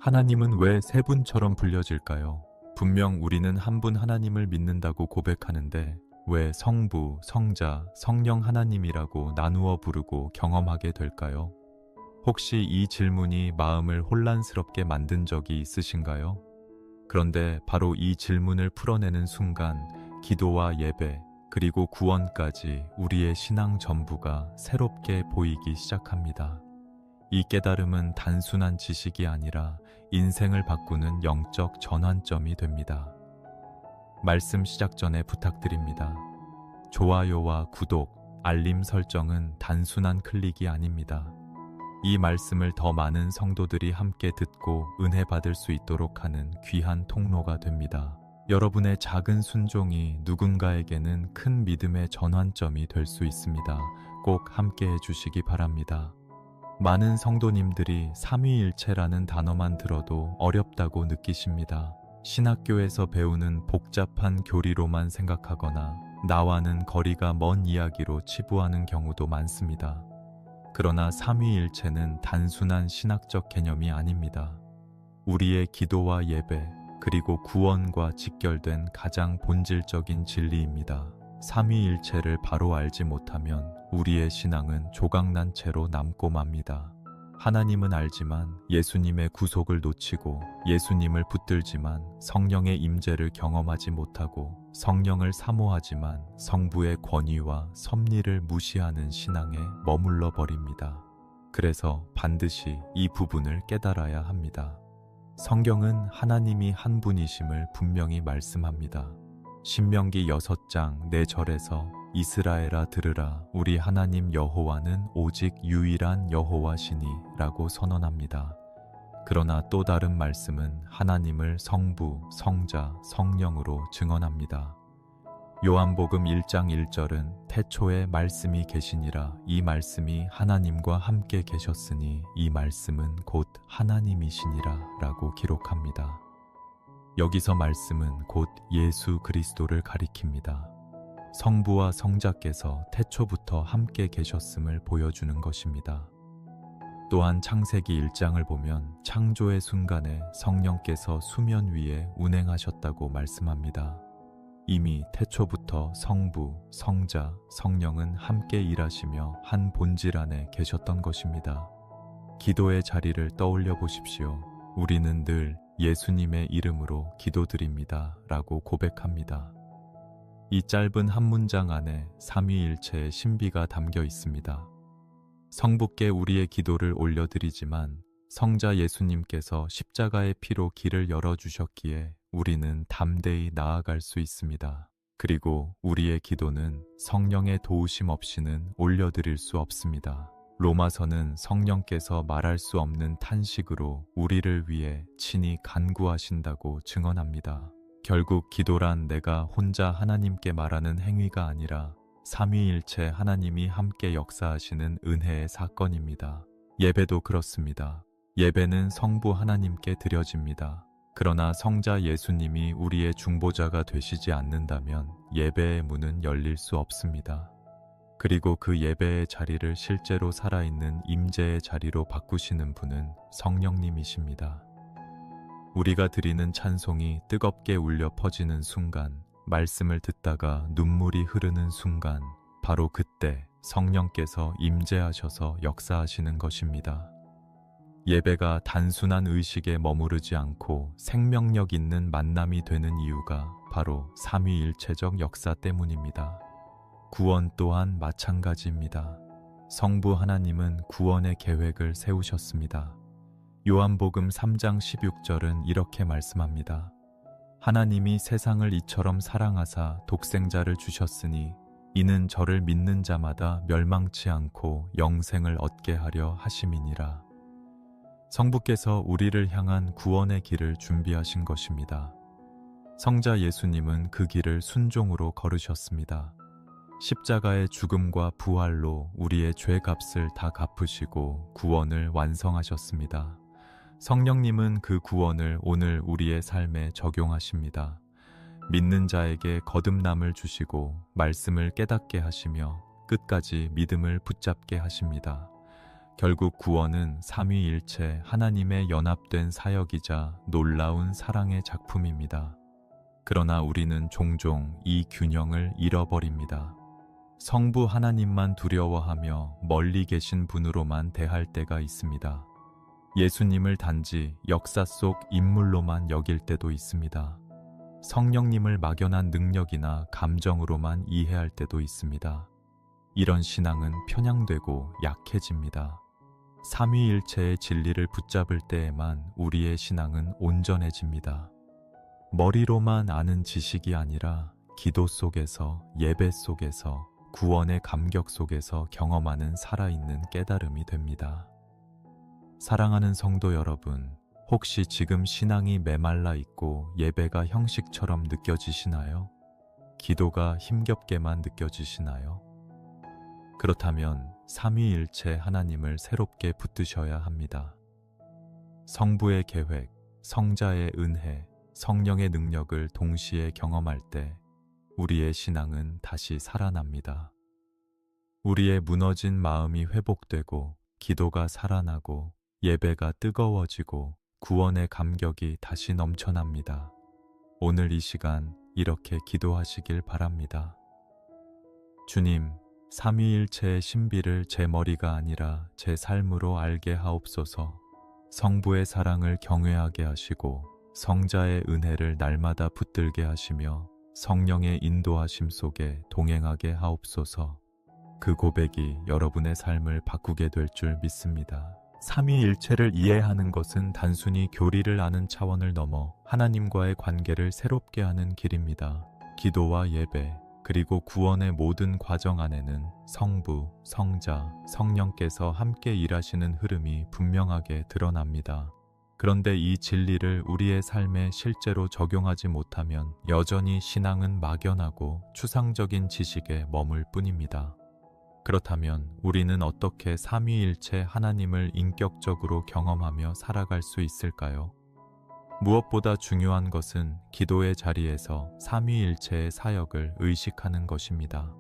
하나님은 왜 세 분처럼 불려질까요? 분명 우리는 한 분 하나님을 믿는다고 고백하는데 왜 성부, 성자, 성령 하나님이라고 나누어 부르고 경험하게 될까요? 혹시 이 질문이 마음을 혼란스럽게 만든 적이 있으신가요? 그런데 바로 이 질문을 풀어내는 순간 기도와 예배, 그리고 구원까지 우리의 신앙 전부가 새롭게 보이기 시작합니다. 이 깨달음은 단순한 지식이 아니라 인생을 바꾸는 영적 전환점이 됩니다. 말씀 시작 전에 부탁드립니다. 좋아요와 구독, 알림 설정은 단순한 클릭이 아닙니다. 이 말씀을 더 많은 성도들이 함께 듣고 은혜 받을 수 있도록 하는 귀한 통로가 됩니다. 여러분의 작은 순종이 누군가에게는 큰 믿음의 전환점이 될 수 있습니다. 꼭 함께 해주시기 바랍니다. 많은 성도님들이 삼위일체라는 단어만 들어도 어렵다고 느끼십니다. 신학교에서 배우는 복잡한 교리로만 생각하거나 나와는 거리가 먼 이야기로 치부하는 경우도 많습니다. 그러나 삼위일체는 단순한 신학적 개념이 아닙니다. 우리의 기도와 예배, 그리고 구원과 직결된 가장 본질적인 진리입니다. 삼위일체를 바로 알지 못하면 우리의 신앙은 조각난 채로 남고 맙니다. 하나님은 알지만 예수님의 구속을 놓치고 예수님을 붙들지만 성령의 임재를 경험하지 못하고 성령을 사모하지만 성부의 권위와 섭리를 무시하는 신앙에 머물러 버립니다. 그래서 반드시 이 부분을 깨달아야 합니다. 성경은 하나님이 한 분이심을 분명히 말씀합니다. 신명기 6장 4절에서 이스라엘아 들으라 우리 하나님 여호와는 오직 유일한 여호와시니 라고 선언합니다. 그러나 또 다른 말씀은 하나님을 성부, 성자, 성령으로 증언합니다. 요한복음 1장 1절은 태초에 말씀이 계시니라 이 말씀이 하나님과 함께 계셨으니 이 말씀은 곧 하나님이시니라 라고 기록합니다. 여기서 말씀은 곧 예수 그리스도를 가리킵니다. 성부와 성자께서 태초부터 함께 계셨음을 보여주는 것입니다. 또한 창세기 1장을 보면 창조의 순간에 성령께서 수면 위에 운행하셨다고 말씀합니다. 이미 태초부터 성부, 성자, 성령은 함께 일하시며 한 본질 안에 계셨던 것입니다. 기도의 자리를 떠올려 보십시오. 우리는 늘 예수님의 이름으로 기도드립니다 라고 고백합니다. 이 짧은 한 문장 안에 삼위일체의 신비가 담겨 있습니다. 성부께 우리의 기도를 올려드리지만 성자 예수님께서 십자가의 피로 길을 열어주셨기에 우리는 담대히 나아갈 수 있습니다. 그리고 우리의 기도는 성령의 도우심 없이는 올려드릴 수 없습니다. 로마서는 성령께서 말할 수 없는 탄식으로 우리를 위해 친히 간구하신다고 증언합니다. 결국 기도란 내가 혼자 하나님께 말하는 행위가 아니라 삼위일체 하나님이 함께 역사하시는 은혜의 사건입니다. 예배도 그렇습니다. 예배는 성부 하나님께 드려집니다. 그러나 성자 예수님이 우리의 중보자가 되시지 않는다면 예배의 문은 열릴 수 없습니다. 그리고 그 예배의 자리를 실제로 살아있는 임재의 자리로 바꾸시는 분은 성령님이십니다. 우리가 드리는 찬송이 뜨겁게 울려 퍼지는 순간, 말씀을 듣다가 눈물이 흐르는 순간, 바로 그때 성령께서 임재하셔서 역사하시는 것입니다. 예배가 단순한 의식에 머무르지 않고 생명력 있는 만남이 되는 이유가 바로 삼위일체적 역사 때문입니다. 구원 또한 마찬가지입니다. 성부 하나님은 구원의 계획을 세우셨습니다. 요한복음 3장 16절은 이렇게 말씀합니다. 하나님이 세상을 이처럼 사랑하사 독생자를 주셨으니 이는 저를 믿는 자마다 멸망치 않고 영생을 얻게 하려 하심이니라. 성부께서 우리를 향한 구원의 길을 준비하신 것입니다. 성자 예수님은 그 길을 순종으로 걸으셨습니다. 십자가의 죽음과 부활로 우리의 죄값을 다 갚으시고 구원을 완성하셨습니다. 성령님은 그 구원을 오늘 우리의 삶에 적용하십니다. 믿는 자에게 거듭남을 주시고 말씀을 깨닫게 하시며 끝까지 믿음을 붙잡게 하십니다. 결국 구원은 삼위일체 하나님의 연합된 사역이자 놀라운 사랑의 작품입니다. 그러나 우리는 종종 이 균형을 잃어버립니다. 성부 하나님만 두려워하며 멀리 계신 분으로만 대할 때가 있습니다. 예수님을 단지 역사 속 인물로만 여길 때도 있습니다. 성령님을 막연한 능력이나 감정으로만 이해할 때도 있습니다. 이런 신앙은 편향되고 약해집니다. 삼위일체의 진리를 붙잡을 때에만 우리의 신앙은 온전해집니다. 머리로만 아는 지식이 아니라 기도 속에서, 예배 속에서, 구원의 감격 속에서 경험하는 살아있는 깨달음이 됩니다. 사랑하는 성도 여러분, 혹시 지금 신앙이 메말라 있고 예배가 형식처럼 느껴지시나요? 기도가 힘겹게만 느껴지시나요? 그렇다면 삼위일체 하나님을 새롭게 붙드셔야 합니다. 성부의 계획, 성자의 은혜, 성령의 능력을 동시에 경험할 때 우리의 신앙은 다시 살아납니다. 우리의 무너진 마음이 회복되고 기도가 살아나고 예배가 뜨거워지고 구원의 감격이 다시 넘쳐납니다. 오늘 이 시간 이렇게 기도하시길 바랍니다. 주님, 삼위일체의 신비를 제 머리가 아니라 제 삶으로 알게 하옵소서. 성부의 사랑을 경외하게 하시고 성자의 은혜를 날마다 붙들게 하시며 성령의 인도하심 속에 동행하게 하옵소서. 그 고백이 여러분의 삶을 바꾸게 될 줄 믿습니다. 삼위일체를 이해하는 것은 단순히 교리를 아는 차원을 넘어 하나님과의 관계를 새롭게 하는 길입니다. 기도와 예배, 그리고 구원의 모든 과정 안에는 성부, 성자, 성령께서 함께 일하시는 흐름이 분명하게 드러납니다. 그런데 이 진리를 우리의 삶에 실제로 적용하지 못하면 여전히 신앙은 막연하고 추상적인 지식에 머물 뿐입니다. 그렇다면 우리는 어떻게 삼위일체 하나님을 인격적으로 경험하며 살아갈 수 있을까요? 무엇보다 중요한 것은 기도의 자리에서 삼위일체의 사역을 의식하는 것입니다.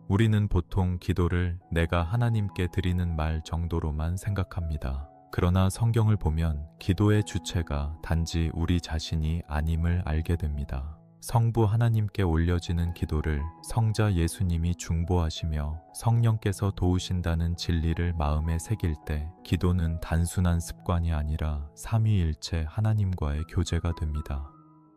우리는 보통 기도를 내가 하나님께 드리는 말 정도로만 생각합니다. 그러나 성경을 보면 기도의 주체가 단지 우리 자신이 아님을 알게 됩니다. 성부 하나님께 올려지는 기도를 성자 예수님이 중보하시며 성령께서 도우신다는 진리를 마음에 새길 때 기도는 단순한 습관이 아니라 삼위일체 하나님과의 교제가 됩니다.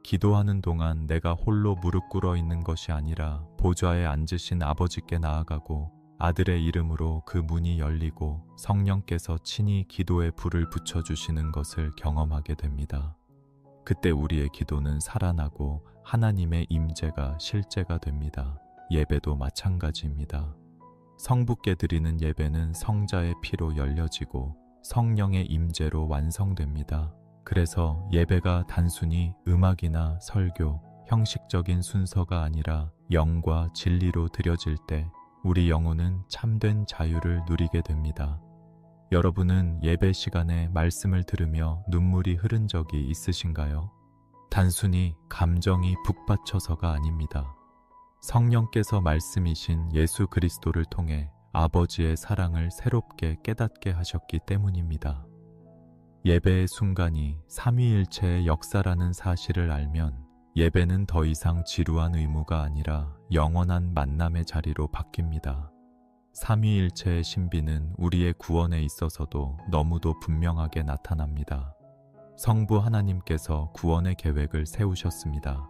기도하는 동안 내가 홀로 무릎 꿇어 있는 것이 아니라 보좌에 앉으신 아버지께 나아가고 아들의 이름으로 그 문이 열리고 성령께서 친히 기도에 불을 붙여주시는 것을 경험하게 됩니다. 그때 우리의 기도는 살아나고 하나님의 임재가 실제가 됩니다. 예배도 마찬가지입니다. 성부께 드리는 예배는 성자의 피로 열려지고 성령의 임재로 완성됩니다. 그래서 예배가 단순히 음악이나 설교, 형식적인 순서가 아니라 영과 진리로 드려질 때 우리 영혼은 참된 자유를 누리게 됩니다. 여러분은 예배 시간에 말씀을 들으며 눈물이 흐른 적이 있으신가요? 단순히 감정이 북받쳐서가 아닙니다. 성령께서 말씀이신 예수 그리스도를 통해 아버지의 사랑을 새롭게 깨닫게 하셨기 때문입니다. 예배의 순간이 삼위일체의 역사라는 사실을 알면 예배는 더 이상 지루한 의무가 아니라 영원한 만남의 자리로 바뀝니다. 삼위일체의 신비는 우리의 구원에 있어서도 너무도 분명하게 나타납니다. 성부 하나님께서 구원의 계획을 세우셨습니다.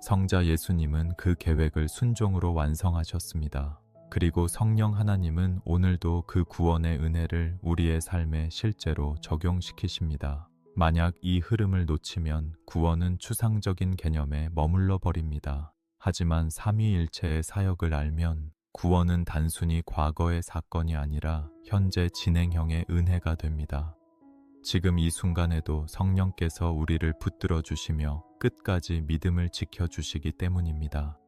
성자 예수님은 그 계획을 순종으로 완성하셨습니다. 그리고 성령 하나님은 오늘도 그 구원의 은혜를 우리의 삶에 실제로 적용시키십니다. 만약 이 흐름을 놓치면 구원은 추상적인 개념에 머물러 버립니다. 하지만 삼위일체의 사역을 알면 구원은 단순히 과거의 사건이 아니라 현재 진행형의 은혜가 됩니다. 지금 이 순간에도 성령께서 우리를 붙들어 주시며 끝까지 믿음을 지켜주시기 때문입니다.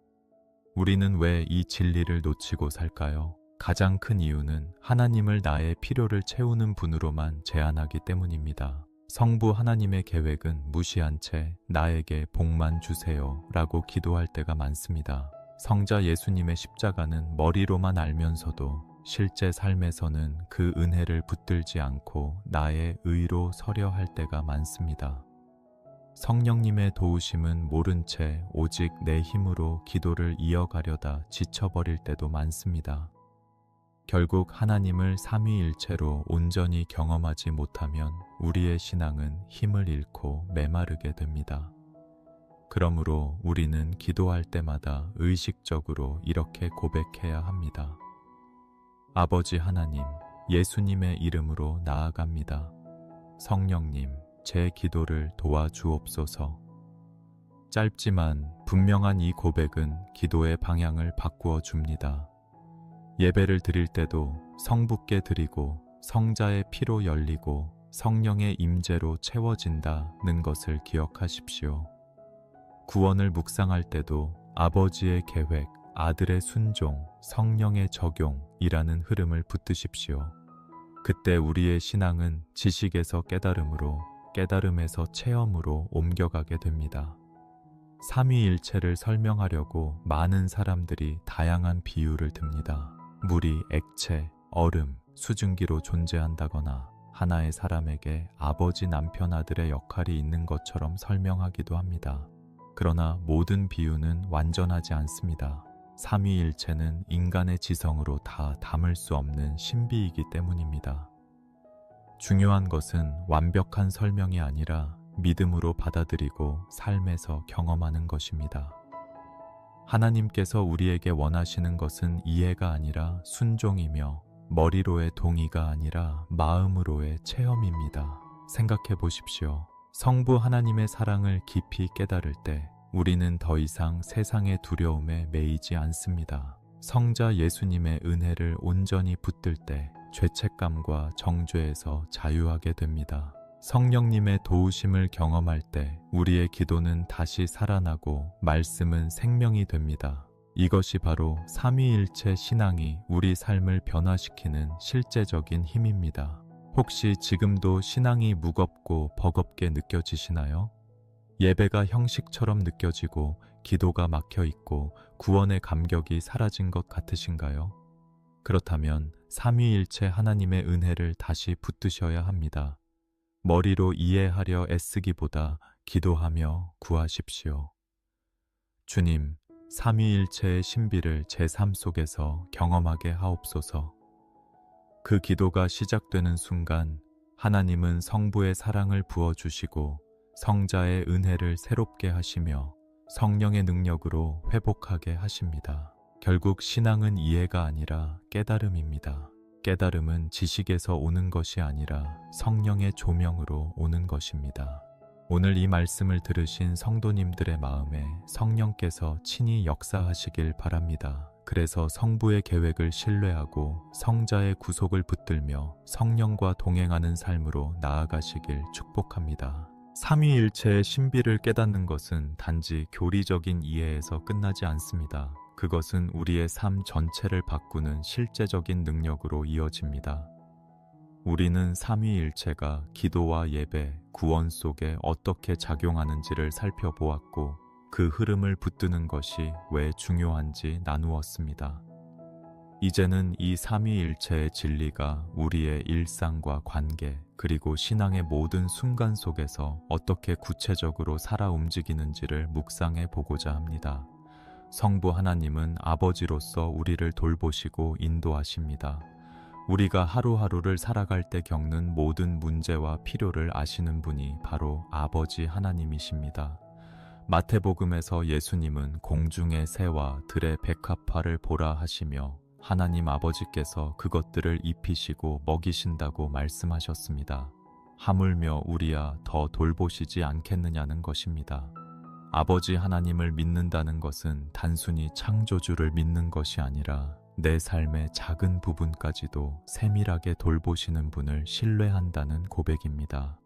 우리는 왜 이 진리를 놓치고 살까요? 가장 큰 이유는 하나님을 나의 필요를 채우는 분으로만 제한하기 때문입니다. 성부 하나님의 계획은 무시한 채 나에게 복만 주세요 라고 기도할 때가 많습니다. 성자 예수님의 십자가는 머리로만 알면서도 실제 삶에서는 그 은혜를 붙들지 않고 나의 의로 서려 할 때가 많습니다. 성령님의 도우심은 모른 채 오직 내 힘으로 기도를 이어가려다 지쳐버릴 때도 많습니다. 결국 하나님을 삼위일체로 온전히 경험하지 못하면 우리의 신앙은 힘을 잃고 메마르게 됩니다. 그러므로 우리는 기도할 때마다 의식적으로 이렇게 고백해야 합니다. 아버지 하나님, 예수님의 이름으로 나아갑니다. 성령님, 제 기도를 도와주옵소서. 짧지만 분명한 이 고백은 기도의 방향을 바꾸어 줍니다. 예배를 드릴 때도 성부께 드리고 성자의 피로 열리고 성령의 임재로 채워진다는 것을 기억하십시오. 구원을 묵상할 때도 아버지의 계획, 아들의 순종, 성령의 적용이라는 흐름을 붙드십시오. 그때 우리의 신앙은 지식에서 깨달음으로, 깨달음에서 체험으로 옮겨가게 됩니다. 삼위일체를 설명하려고 많은 사람들이 다양한 비유를 듭니다. 물이 액체, 얼음, 수증기로 존재한다거나 하나의 사람에게 아버지, 남편, 아들의 역할이 있는 것처럼 설명하기도 합니다. 그러나 모든 비유는 완전하지 않습니다. 삼위일체는 인간의 지성으로 다 담을 수 없는 신비이기 때문입니다. 중요한 것은 완벽한 설명이 아니라 믿음으로 받아들이고 삶에서 경험하는 것입니다. 하나님께서 우리에게 원하시는 것은 이해가 아니라 순종이며 머리로의 동의가 아니라 마음으로의 체험입니다. 생각해 보십시오. 성부 하나님의 사랑을 깊이 깨달을 때 우리는 더 이상 세상의 두려움에 매이지 않습니다. 성자 예수님의 은혜를 온전히 붙들 때 죄책감과 정죄에서 자유하게 됩니다. 성령님의 도우심을 경험할 때 우리의 기도는 다시 살아나고 말씀은 생명이 됩니다. 이것이 바로 삼위일체 신앙이 우리 삶을 변화시키는 실제적인 힘입니다. 혹시 지금도 신앙이 무겁고 버겁게 느껴지시나요? 예배가 형식처럼 느껴지고 기도가 막혀 있고 구원의 감격이 사라진 것 같으신가요? 그렇다면 삼위일체 하나님의 은혜를 다시 붙드셔야 합니다. 머리로 이해하려 애쓰기보다 기도하며 구하십시오. 주님, 삼위일체의 신비를 제 삶 속에서 경험하게 하옵소서. 그 기도가 시작되는 순간 하나님은 성부의 사랑을 부어주시고 성자의 은혜를 새롭게 하시며 성령의 능력으로 회복하게 하십니다. 결국 신앙은 이해가 아니라 깨달음입니다. 깨달음은 지식에서 오는 것이 아니라 성령의 조명으로 오는 것입니다. 오늘 이 말씀을 들으신 성도님들의 마음에 성령께서 친히 역사하시길 바랍니다. 그래서 성부의 계획을 신뢰하고 성자의 구속을 붙들며 성령과 동행하는 삶으로 나아가시길 축복합니다. 삼위일체의 신비를 깨닫는 것은 단지 교리적인 이해에서 끝나지 않습니다. 그것은 우리의 삶 전체를 바꾸는 실제적인 능력으로 이어집니다. 우리는 삼위일체가 기도와 예배, 구원 속에 어떻게 작용하는지를 살펴보았고 그 흐름을 붙드는 것이 왜 중요한지 나누었습니다. 이제는 이 삼위일체의 진리가 우리의 일상과 관계, 그리고 신앙의 모든 순간 속에서 어떻게 구체적으로 살아 움직이는지를 묵상해 보고자 합니다. 성부 하나님은 아버지로서 우리를 돌보시고 인도하십니다. 우리가 하루하루를 살아갈 때 겪는 모든 문제와 필요를 아시는 분이 바로 아버지 하나님이십니다. 마태복음에서 예수님은 공중의 새와 들의 백합화를 보라 하시며 하나님 아버지께서 그것들을 입히시고 먹이신다고 말씀하셨습니다. 하물며 우리야 더 돌보시지 않겠느냐는 것입니다. 아버지 하나님을 믿는다는 것은 단순히 창조주를 믿는 것이 아니라 내 삶의 작은 부분까지도 세밀하게 돌보시는 분을 신뢰한다는 고백입니다.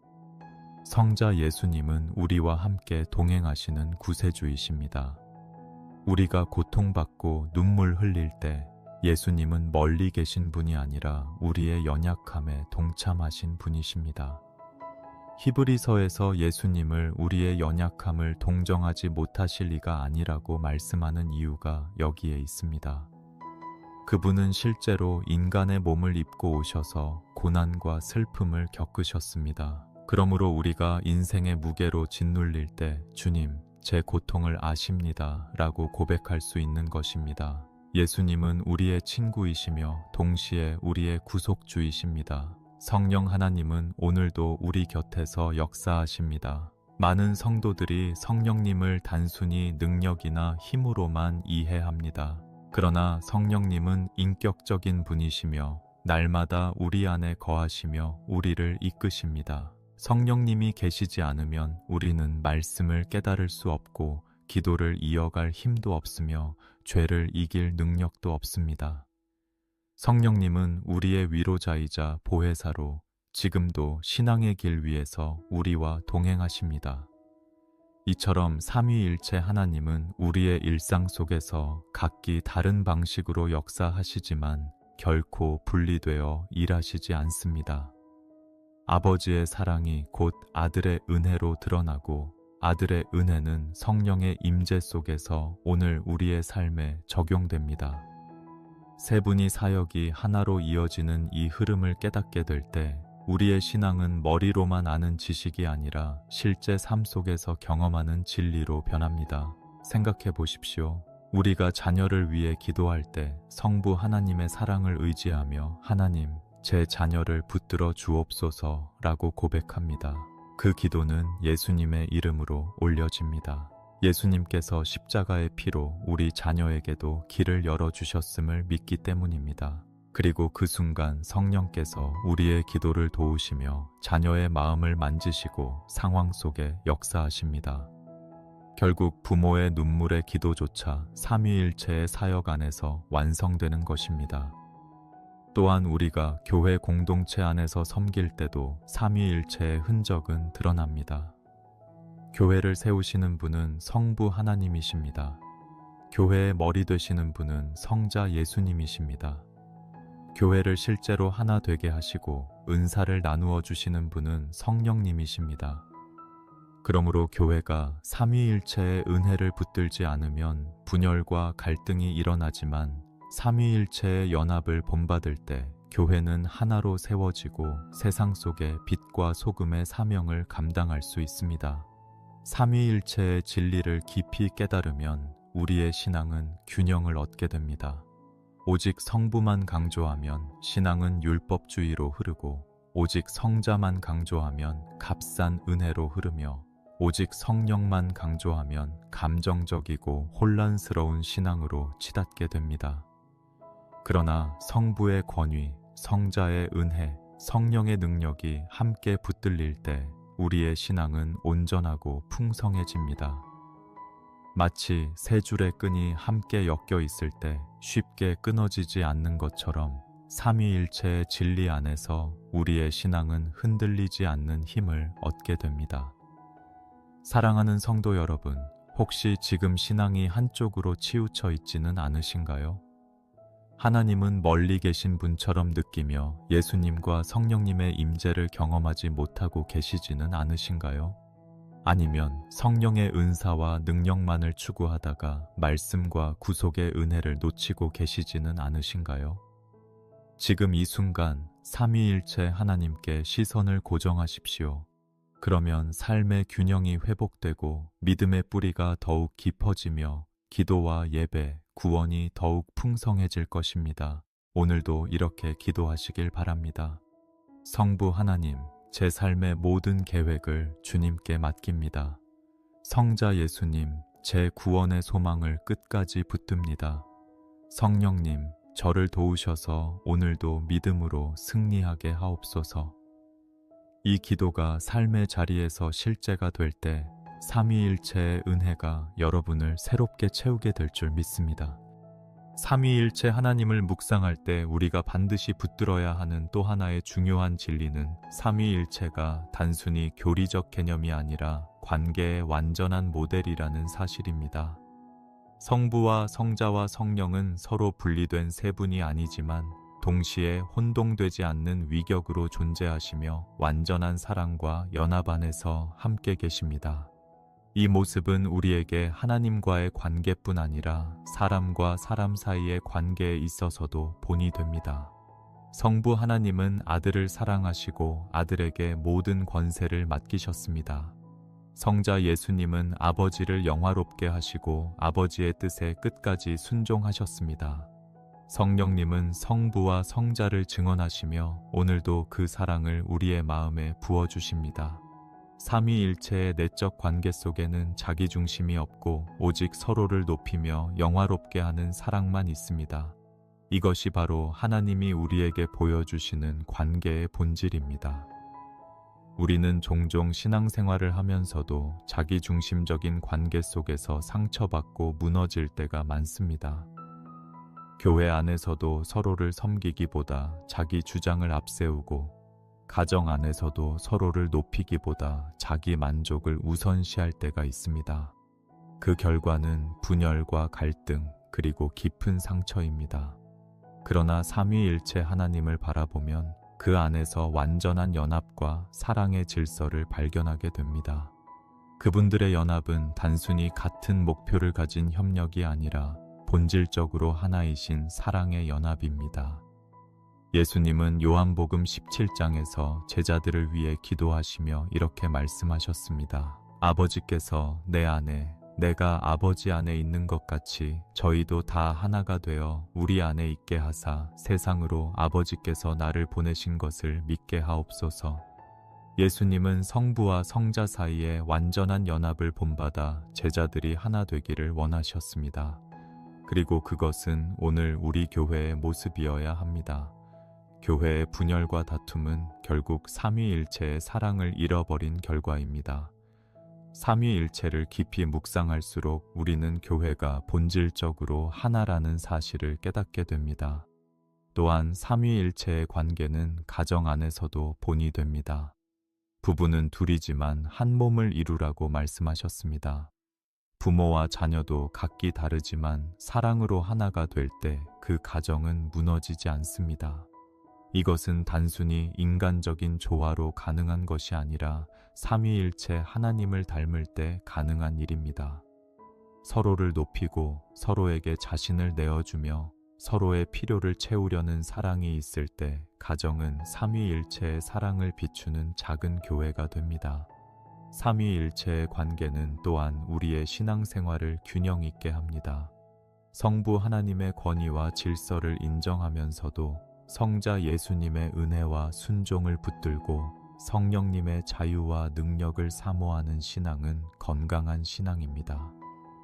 성자 예수님은 우리와 함께 동행하시는 구세주이십니다. 우리가 고통받고 눈물 흘릴 때 예수님은 멀리 계신 분이 아니라 우리의 연약함에 동참하신 분이십니다. 히브리서에서 예수님을 우리의 연약함을 동정하지 못하실 리가 아니라고 말씀하는 이유가 여기에 있습니다. 그분은 실제로 인간의 몸을 입고 오셔서 고난과 슬픔을 겪으셨습니다. 그러므로 우리가 인생의 무게로 짓눌릴 때 주님, 제 고통을 아십니다 라고 고백할 수 있는 것입니다. 예수님은 우리의 친구이시며 동시에 우리의 구속주이십니다. 성령 하나님은 오늘도 우리 곁에서 역사하십니다. 많은 성도들이 성령님을 단순히 능력이나 힘으로만 이해합니다. 그러나 성령님은 인격적인 분이시며 날마다 우리 안에 거하시며 우리를 이끄십니다. 성령님이 계시지 않으면 우리는 말씀을 깨달을 수 없고 기도를 이어갈 힘도 없으며 죄를 이길 능력도 없습니다. 성령님은 우리의 위로자이자 보혜사로 지금도 신앙의 길 위에서 우리와 동행하십니다. 이처럼 삼위일체 하나님은 우리의 일상 속에서 각기 다른 방식으로 역사하시지만 결코 분리되어 일하시지 않습니다. 아버지의 사랑이 곧 아들의 은혜로 드러나고 아들의 은혜는 성령의 임재 속에서 오늘 우리의 삶에 적용됩니다. 세 분이 사역이 하나로 이어지는 이 흐름을 깨닫게 될 때 우리의 신앙은 머리로만 아는 지식이 아니라 실제 삶 속에서 경험하는 진리로 변합니다. 생각해 보십시오. 우리가 자녀를 위해 기도할 때 성부 하나님의 사랑을 의지하며 하나님, 제 자녀를 붙들어 주옵소서 라고 고백합니다. 그 기도는 예수님의 이름으로 올려집니다. 예수님께서 십자가의 피로 우리 자녀에게도 길을 열어주셨음을 믿기 때문입니다. 그리고 그 순간 성령께서 우리의 기도를 도우시며 자녀의 마음을 만지시고 상황 속에 역사하십니다. 결국 부모의 눈물의 기도조차 삼위일체의 사역 안에서 완성되는 것입니다. 또한 우리가 교회 공동체 안에서 섬길 때도 삼위일체의 흔적은 드러납니다. 교회를 세우시는 분은 성부 하나님이십니다. 교회의 머리 되시는 분은 성자 예수님이십니다. 교회를 실제로 하나 되게 하시고 은사를 나누어 주시는 분은 성령님이십니다. 그러므로 교회가 삼위일체의 은혜를 붙들지 않으면 분열과 갈등이 일어나지만 삼위일체의 연합을 본받을 때 교회는 하나로 세워지고 세상 속의 빛과 소금의 사명을 감당할 수 있습니다. 삼위일체의 진리를 깊이 깨달으면 우리의 신앙은 균형을 얻게 됩니다. 오직 성부만 강조하면 신앙은 율법주의로 흐르고 오직 성자만 강조하면 값싼 은혜로 흐르며 오직 성령만 강조하면 감정적이고 혼란스러운 신앙으로 치닫게 됩니다. 그러나 성부의 권위, 성자의 은혜, 성령의 능력이 함께 붙들릴 때 우리의 신앙은 온전하고 풍성해집니다. 마치 세 줄의 끈이 함께 엮여 있을 때 쉽게 끊어지지 않는 것처럼 삼위일체의 진리 안에서 우리의 신앙은 흔들리지 않는 힘을 얻게 됩니다. 사랑하는 성도 여러분, 혹시 지금 신앙이 한쪽으로 치우쳐 있지는 않으신가요? 하나님은 멀리 계신 분처럼 느끼며 예수님과 성령님의 임재를 경험하지 못하고 계시지는 않으신가요? 아니면 성령의 은사와 능력만을 추구하다가 말씀과 구속의 은혜를 놓치고 계시지는 않으신가요? 지금 이 순간 삼위일체 하나님께 시선을 고정하십시오. 그러면 삶의 균형이 회복되고 믿음의 뿌리가 더욱 깊어지며 기도와 예배, 구원이 더욱 풍성해질 것입니다. 오늘도 이렇게 기도하시길 바랍니다. 성부 하나님, 제 삶의 모든 계획을 주님께 맡깁니다. 성자 예수님, 제 구원의 소망을 끝까지 붙듭니다. 성령님, 저를 도우셔서 오늘도 믿음으로 승리하게 하옵소서. 이 기도가 삶의 자리에서 실제가 될 때 삼위일체의 은혜가 여러분을 새롭게 채우게 될 줄 믿습니다. 삼위일체 하나님을 묵상할 때 우리가 반드시 붙들어야 하는 또 하나의 중요한 진리는 삼위일체가 단순히 교리적 개념이 아니라 관계의 완전한 모델이라는 사실입니다. 성부와 성자와 성령은 서로 분리된 세 분이 아니지만 동시에 혼동되지 않는 위격으로 존재하시며 완전한 사랑과 연합 안에서 함께 계십니다. 이 모습은 우리에게 하나님과의 관계뿐 아니라 사람과 사람 사이의 관계에 있어서도 본이 됩니다. 성부 하나님은 아들을 사랑하시고 아들에게 모든 권세를 맡기셨습니다. 성자 예수님은 아버지를 영화롭게 하시고 아버지의 뜻에 끝까지 순종하셨습니다. 성령님은 성부와 성자를 증언하시며 오늘도 그 사랑을 우리의 마음에 부어주십니다. 삼위일체의 내적 관계 속에는 자기중심이 없고 오직 서로를 높이며 영화롭게 하는 사랑만 있습니다. 이것이 바로 하나님이 우리에게 보여주시는 관계의 본질입니다. 우리는 종종 신앙생활을 하면서도 자기중심적인 관계 속에서 상처받고 무너질 때가 많습니다. 교회 안에서도 서로를 섬기기보다 자기 주장을 앞세우고 가정 안에서도 서로를 높이기보다 자기 만족을 우선시할 때가 있습니다. 그 결과는 분열과 갈등 그리고 깊은 상처입니다. 그러나 삼위일체 하나님을 바라보면 그 안에서 완전한 연합과 사랑의 질서를 발견하게 됩니다. 그분들의 연합은 단순히 같은 목표를 가진 협력이 아니라 본질적으로 하나이신 사랑의 연합입니다. 예수님은 요한복음 17장에서 제자들을 위해 기도하시며 이렇게 말씀하셨습니다. 아버지께서 내 안에, 내가 아버지 안에 있는 것 같이 저희도 다 하나가 되어 우리 안에 있게 하사 세상으로 아버지께서 나를 보내신 것을 믿게 하옵소서. 예수님은 성부와 성자 사이에 완전한 연합을 본받아 제자들이 하나 되기를 원하셨습니다. 그리고 그것은 오늘 우리 교회의 모습이어야 합니다. 교회의 분열과 다툼은 결국 삼위일체의 사랑을 잃어버린 결과입니다. 삼위일체를 깊이 묵상할수록 우리는 교회가 본질적으로 하나라는 사실을 깨닫게 됩니다. 또한 삼위일체의 관계는 가정 안에서도 본이 됩니다. 부부는 둘이지만 한 몸을 이루라고 말씀하셨습니다. 부모와 자녀도 각기 다르지만 사랑으로 하나가 될 때 그 가정은 무너지지 않습니다. 이것은 단순히 인간적인 조화로 가능한 것이 아니라 삼위일체 하나님을 닮을 때 가능한 일입니다. 서로를 높이고 서로에게 자신을 내어주며 서로의 필요를 채우려는 사랑이 있을 때 가정은 삼위일체의 사랑을 비추는 작은 교회가 됩니다. 삼위일체의 관계는 또한 우리의 신앙생활을 균형 있게 합니다. 성부 하나님의 권위와 질서를 인정하면서도 성자 예수님의 은혜와 순종을 붙들고 성령님의 자유와 능력을 사모하는 신앙은 건강한 신앙입니다.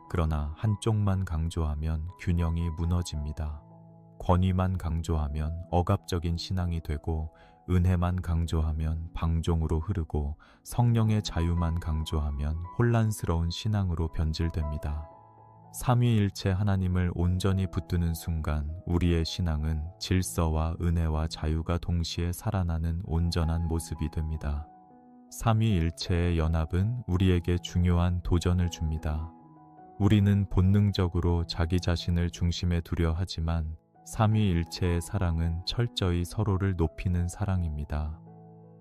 그러나 한쪽만 강조하면 균형이 무너집니다. 권위만 강조하면 억압적인 신앙이 되고 은혜만 강조하면 방종으로 흐르고 성령의 자유만 강조하면 혼란스러운 신앙으로 변질됩니다. 삼위일체 하나님을 온전히 붙드는 순간 우리의 신앙은 질서와 은혜와 자유가 동시에 살아나는 온전한 모습이 됩니다. 삼위일체의 연합은 우리에게 중요한 도전을 줍니다. 우리는 본능적으로 자기 자신을 중심에 두려 하지만 삼위일체의 사랑은 철저히 서로를 높이는 사랑입니다.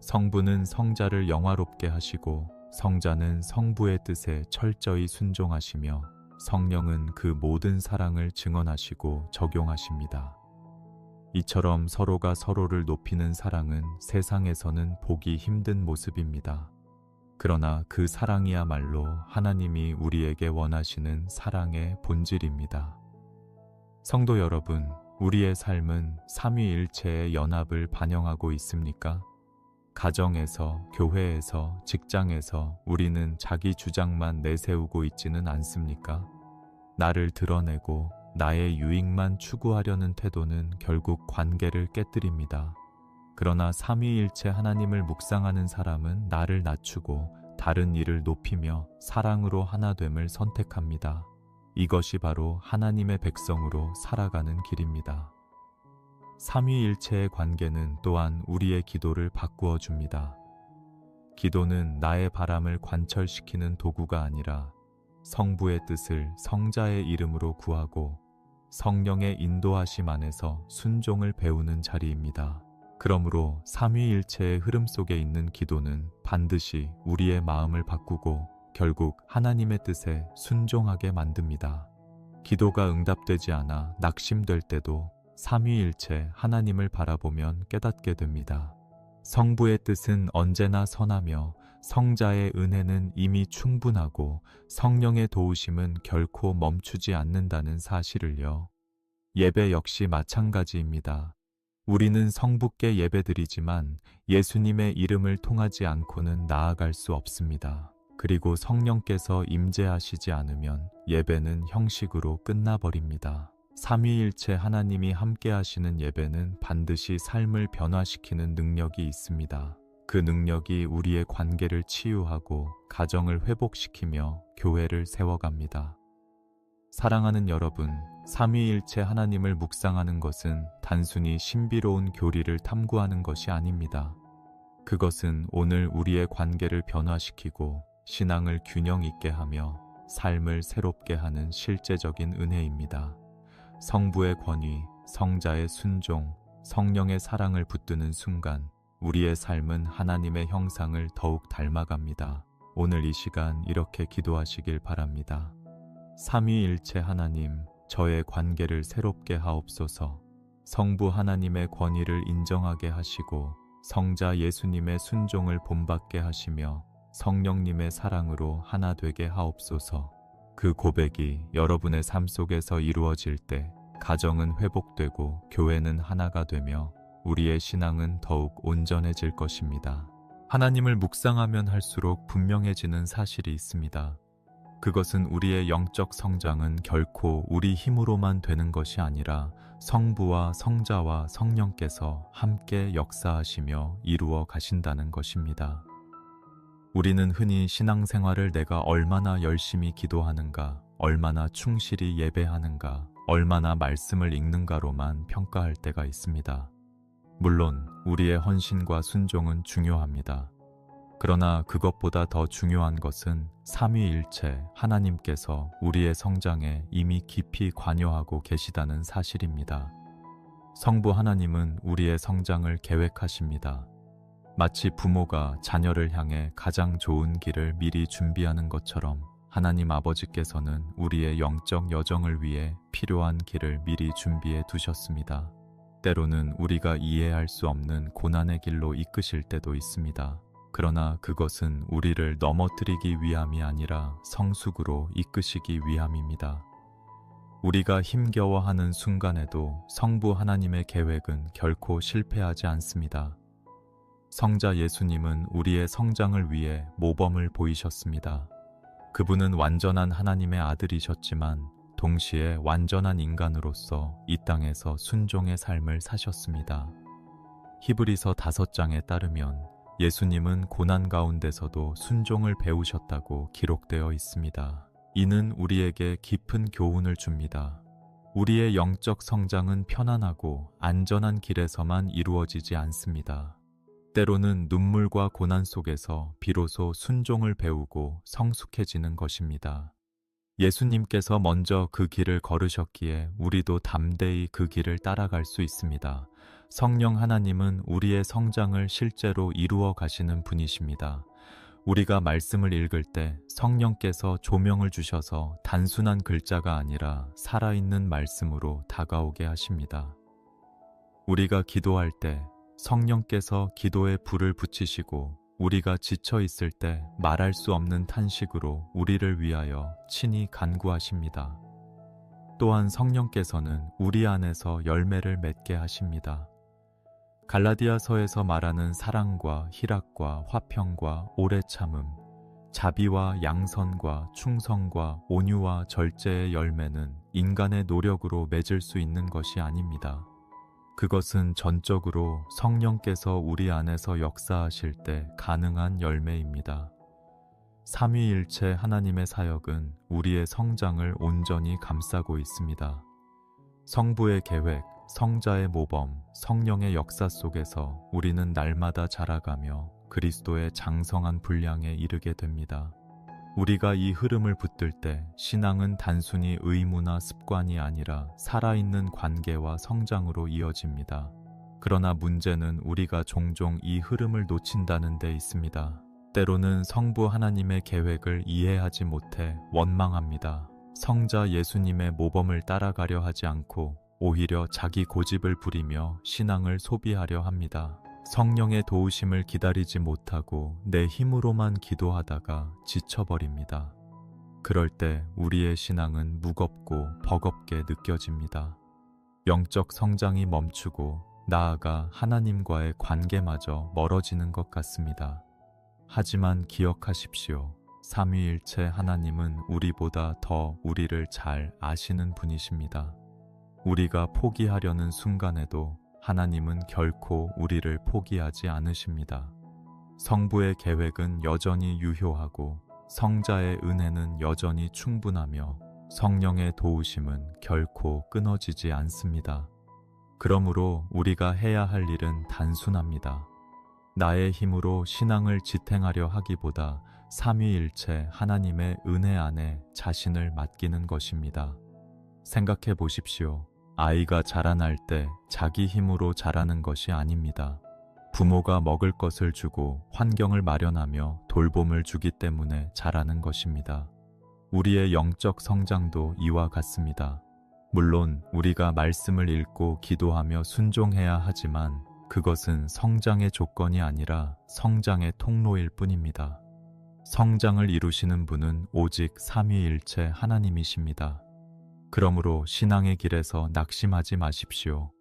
성부는 성자를 영화롭게 하시고 성자는 성부의 뜻에 철저히 순종하시며 성령은 그 모든 사랑을 증언하시고 적용하십니다. 이처럼 서로가 서로를 높이는 사랑은 세상에서는 보기 힘든 모습입니다. 그러나 그 사랑이야말로 하나님이 우리에게 원하시는 사랑의 본질입니다. 성도 여러분, 우리의 삶은 삼위일체의 연합을 반영하고 있습니까? 가정에서, 교회에서, 직장에서 우리는 자기 주장만 내세우고 있지는 않습니까? 나를 드러내고 나의 유익만 추구하려는 태도는 결국 관계를 깨뜨립니다. 그러나 삼위일체 하나님을 묵상하는 사람은 나를 낮추고 다른 이를 높이며 사랑으로 하나됨을 선택합니다. 이것이 바로 하나님의 백성으로 살아가는 길입니다. 삼위일체의 관계는 또한 우리의 기도를 바꾸어 줍니다. 기도는 나의 바람을 관철시키는 도구가 아니라 성부의 뜻을 성자의 이름으로 구하고 성령의 인도하심 안에서 순종을 배우는 자리입니다. 그러므로 삼위일체의 흐름 속에 있는 기도는 반드시 우리의 마음을 바꾸고 결국 하나님의 뜻에 순종하게 만듭니다. 기도가 응답되지 않아 낙심될 때도 삼위일체 하나님을 바라보면 깨닫게 됩니다. 성부의 뜻은 언제나 선하며 성자의 은혜는 이미 충분하고 성령의 도우심은 결코 멈추지 않는다는 사실을요. 예배 역시 마찬가지입니다. 우리는 성부께 예배드리지만 예수님의 이름을 통하지 않고는 나아갈 수 없습니다. 그리고 성령께서 임재하시지 않으면 예배는 형식으로 끝나버립니다. 삼위일체 하나님이 함께 하시는 예배는 반드시 삶을 변화시키는 능력이 있습니다. 그 능력이 우리의 관계를 치유하고 가정을 회복시키며 교회를 세워갑니다. 사랑하는 여러분, 삼위일체 하나님을 묵상하는 것은 단순히 신비로운 교리를 탐구하는 것이 아닙니다. 그것은 오늘 우리의 관계를 변화시키고 신앙을 균형 있게 하며 삶을 새롭게 하는 실제적인 은혜입니다. 성부의 권위, 성자의 순종, 성령의 사랑을 붙드는 순간 우리의 삶은 하나님의 형상을 더욱 닮아갑니다. 오늘 이 시간 이렇게 기도하시길 바랍니다. 삼위일체 하나님, 저의 관계를 새롭게 하옵소서. 성부 하나님의 권위를 인정하게 하시고 성자 예수님의 순종을 본받게 하시며 성령님의 사랑으로 하나 되게 하옵소서. 그 고백이 여러분의 삶 속에서 이루어질 때 가정은 회복되고 교회는 하나가 되며 우리의 신앙은 더욱 온전해질 것입니다. 하나님을 묵상하면 할수록 분명해지는 사실이 있습니다. 그것은 우리의 영적 성장은 결코 우리 힘으로만 되는 것이 아니라 성부와 성자와 성령께서 함께 역사하시며 이루어 가신다는 것입니다. 우리는 흔히 신앙생활을 내가 얼마나 열심히 기도하는가, 얼마나 충실히 예배하는가, 얼마나 말씀을 읽는가로만 평가할 때가 있습니다. 물론 우리의 헌신과 순종은 중요합니다. 그러나 그것보다 더 중요한 것은 삼위일체 하나님께서 우리의 성장에 이미 깊이 관여하고 계시다는 사실입니다. 성부 하나님은 우리의 성장을 계획하십니다. 마치 부모가 자녀를 향해 가장 좋은 길을 미리 준비하는 것처럼 하나님 아버지께서는 우리의 영적 여정을 위해 필요한 길을 미리 준비해 두셨습니다. 때로는 우리가 이해할 수 없는 고난의 길로 이끄실 때도 있습니다. 그러나 그것은 우리를 넘어뜨리기 위함이 아니라 성숙으로 이끄시기 위함입니다. 우리가 힘겨워하는 순간에도 성부 하나님의 계획은 결코 실패하지 않습니다. 성자 예수님은 우리의 성장을 위해 모범을 보이셨습니다. 그분은 완전한 하나님의 아들이셨지만 동시에 완전한 인간으로서 이 땅에서 순종의 삶을 사셨습니다. 히브리서 5장에 따르면 예수님은 고난 가운데서도 순종을 배우셨다고 기록되어 있습니다. 이는 우리에게 깊은 교훈을 줍니다. 우리의 영적 성장은 편안하고 안전한 길에서만 이루어지지 않습니다. 때로는 눈물과 고난 속에서 비로소 순종을 배우고 성숙해지는 것입니다. 예수님께서 먼저 그 길을 걸으셨기에 우리도 담대히 그 길을 따라갈 수 있습니다. 성령 하나님은 우리의 성장을 실제로 이루어 가시는 분이십니다. 우리가 말씀을 읽을 때 성령께서 조명을 주셔서 단순한 글자가 아니라 살아있는 말씀으로 다가오게 하십니다. 우리가 기도할 때 성령께서 기도에 불을 붙이시고 우리가 지쳐 있을 때 말할 수 없는 탄식으로 우리를 위하여 친히 간구하십니다. 또한 성령께서는 우리 안에서 열매를 맺게 하십니다. 갈라디아서에서 말하는 사랑과 희락과 화평과 오래 참음, 자비와 양선과 충성과 온유와 절제의 열매는 인간의 노력으로 맺을 수 있는 것이 아닙니다. 그것은 전적으로 성령께서 우리 안에서 역사하실 때 가능한 열매입니다. 삼위일체 하나님의 사역은 우리의 성장을 온전히 감싸고 있습니다. 성부의 계획, 성자의 모범, 성령의 역사 속에서 우리는 날마다 자라가며 그리스도의 장성한 분량에 이르게 됩니다. 우리가 이 흐름을 붙들 때 신앙은 단순히 의무나 습관이 아니라 살아있는 관계와 성장으로 이어집니다. 그러나 문제는 우리가 종종 이 흐름을 놓친다는 데 있습니다. 때로는 성부 하나님의 계획을 이해하지 못해 원망합니다. 성자 예수님의 모범을 따라가려 하지 않고 오히려 자기 고집을 부리며 신앙을 소비하려 합니다. 성령의 도우심을 기다리지 못하고 내 힘으로만 기도하다가 지쳐버립니다. 그럴 때 우리의 신앙은 무겁고 버겁게 느껴집니다. 영적 성장이 멈추고 나아가 하나님과의 관계마저 멀어지는 것 같습니다. 하지만 기억하십시오. 삼위일체 하나님은 우리보다 더 우리를 잘 아시는 분이십니다. 우리가 포기하려는 순간에도 하나님은 결코 우리를 포기하지 않으십니다. 성부의 계획은 여전히 유효하고 성자의 은혜는 여전히 충분하며 성령의 도우심은 결코 끊어지지 않습니다. 그러므로 우리가 해야 할 일은 단순합니다. 나의 힘으로 신앙을 지탱하려 하기보다 삼위일체 하나님의 은혜 안에 자신을 맡기는 것입니다. 생각해 보십시오. 아이가 자라날 때 자기 힘으로 자라는 것이 아닙니다. 부모가 먹을 것을 주고 환경을 마련하며 돌봄을 주기 때문에 자라는 것입니다. 우리의 영적 성장도 이와 같습니다. 물론 우리가 말씀을 읽고 기도하며 순종해야 하지만 그것은 성장의 조건이 아니라 성장의 통로일 뿐입니다. 성장을 이루시는 분은 오직 삼위일체 하나님이십니다. 그러므로 신앙의 길에서 낙심하지 마십시오.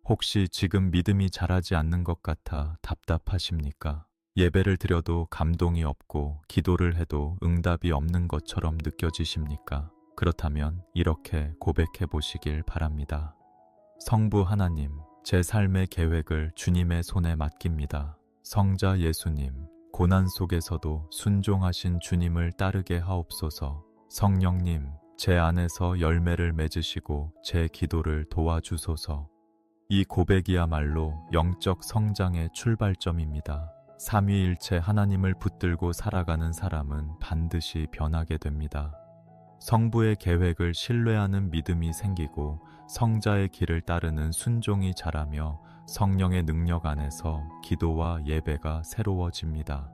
혹시 지금 믿음이 자라지 않는 것 같아 답답하십니까? 예배를 드려도 감동이 없고 기도를 해도 응답이 없는 것처럼 느껴지십니까? 그렇다면 이렇게 고백해 보시길 바랍니다. 성부 하나님, 제 삶의 계획을 주님의 손에 맡깁니다. 성자 예수님, 고난 속에서도 순종하신 주님을 따르게 하옵소서. 성령님, 제 안에서 열매를 맺으시고 제 기도를 도와주소서. 이 고백이야말로 영적 성장의 출발점입니다. 삼위일체 하나님을 붙들고 살아가는 사람은 반드시 변하게 됩니다. 성부의 계획을 신뢰하는 믿음이 생기고 성자의 길을 따르는 순종이 자라며 성령의 능력 안에서 기도와 예배가 새로워집니다.